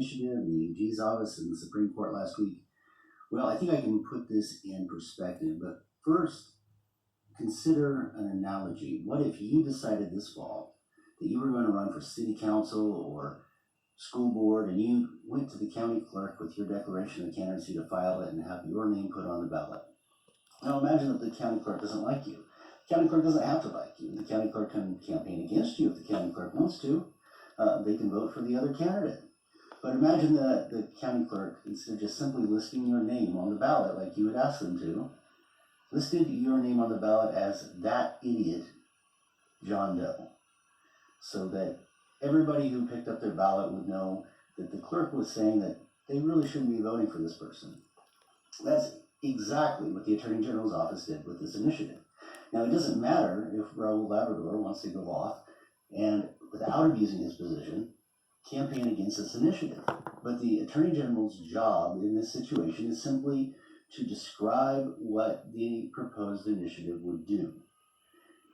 initiative and the AG's office in the Supreme Court last week. Well, I think I can put this in perspective, but first, consider an analogy. What if you decided this fall that you were going to run for city council or school board, and you went to the county clerk with your declaration of candidacy to file it and have your name put on the ballot? Now imagine that the county clerk doesn't like you. The county clerk doesn't have to like you. The county clerk can campaign against you if the county clerk wants to. They can vote for the other candidate. But imagine that the county clerk, instead of just simply listing your name on the ballot like you would ask them to, listed your name on the ballot as that idiot, John Doe, so that everybody who picked up their ballot would know that the clerk was saying that they really shouldn't be voting for this person. That's exactly what the Attorney General's office did with this initiative. Now, it doesn't matter if Raul Labrador wants to go off and, without abusing his position, campaign against this initiative. But the Attorney General's job in this situation is simply to describe what the proposed initiative would do.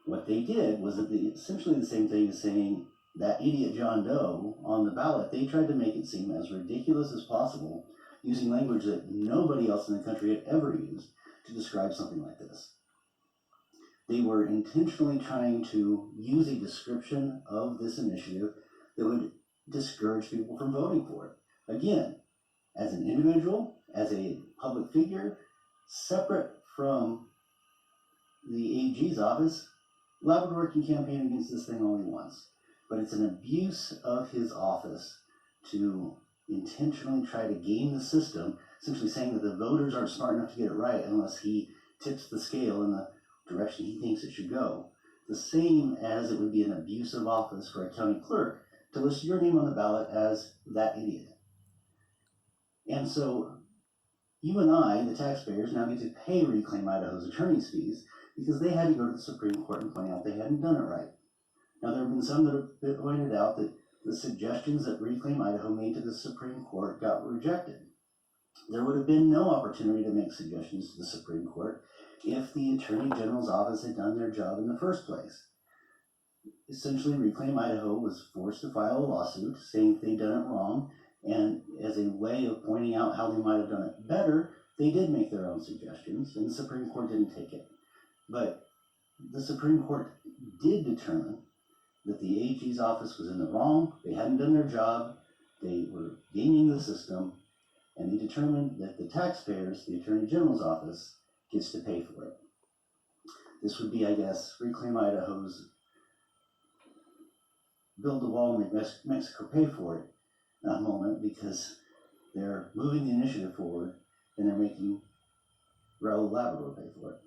What they did was that essentially the same thing as saying that idiot John Doe on the ballot. They tried to make it seem as ridiculous as possible, using language that nobody else in the country had ever used to describe something like this. They were intentionally trying to use a description of this initiative that would discourage people from voting for it. Again, as an individual, as a public figure, separate from the AG's office, Labrador can campaign against this thing all he wants. But it's an abuse of his office to intentionally try to game the system, essentially saying that the voters aren't smart enough to get it right unless he tips the scale in the direction he thinks it should go. The same as it would be an abuse of office for a county clerk to list your name on the ballot as that idiot. And so you and I, the taxpayers, now get to pay Reclaim Idaho's attorney's fees because they had to go to the Supreme Court and point out they hadn't done it right. Now, there have been some that have pointed out that the suggestions that Reclaim Idaho made to the Supreme Court got rejected. There would have been no opportunity to make suggestions to the Supreme Court if the Attorney General's office had done their job in the first place. Essentially, Reclaim Idaho was forced to file a lawsuit saying they'd done it wrong, and as a way of pointing out how they might have done it better, they did make their own suggestions, and the Supreme Court didn't take it. But the Supreme Court did determine that the AG's office was in the wrong, they hadn't done their job, they were gaming the system, and they determined that the taxpayers, the Attorney General's office, gets to pay for it. This would be, I guess, Reclaim Idaho's build the wall and make Mexico pay for it moment, because they're moving the initiative forward and they're making Raul Labrador pay for it.